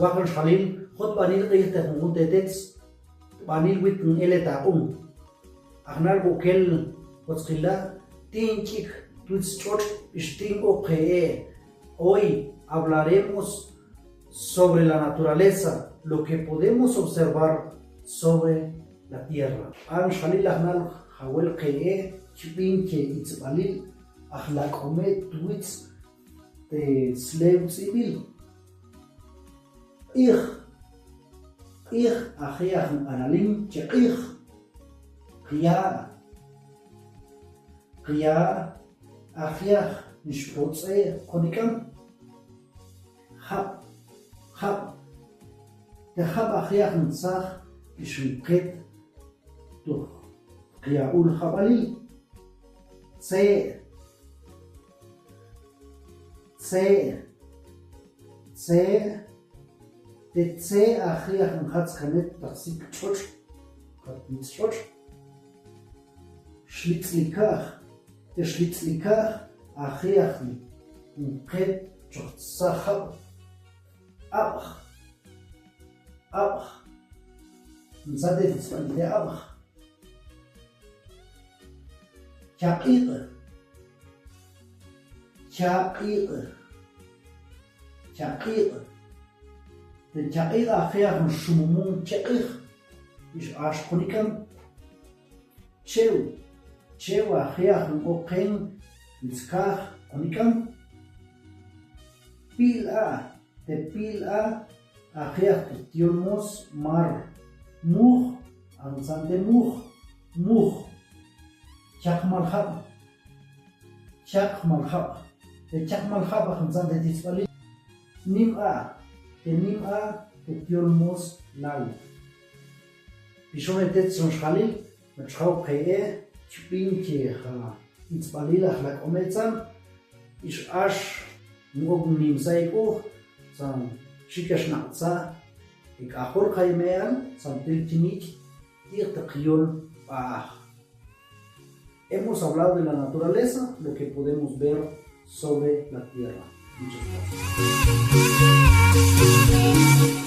Wakan Shalil, Hot Banil Rilta Mutetets, Banil with Eleta Agnar Bokel, Whatskilla, Tinchik, Twitchot, Stingo que hoy hablaremos sobre la naturaleza, lo que podemos observar sobre la tierra. An Shalil Agnal Hawel que Chipinche Itzbalil, Ahlakome Twitch de Slave Civil. Ich achiach analim che Ria achiach nishpotze konikam hab der hab achiach ntzach ishriket durch Riaul Chabali C de C achiach nhatz kanet taksik chot hat mit chot schlitzlikach der schlitzlikach achiach nket chot sachab abach nzade tzvan de abach chaqir der Chaqir achiach shumumun chaqir ish ashkonikam cheu achiach oken mitzkach konikam pila achiach tiolmos mar much anzante much chaq malhab der chaq malhab anzante titzvali nim'a de tiolmos lau. Bishon etet son Shalil, met schau pee, chpinche ha itzbalila hlak ometzan, ish ash ngogum nimsaiko, san shikash na'tza, ik achor kaimean, san tiltinik, tirtakiol bah. Hemos hablado de la naturaleza, lo que podemos ver sobre la tierra. Muchas gracias.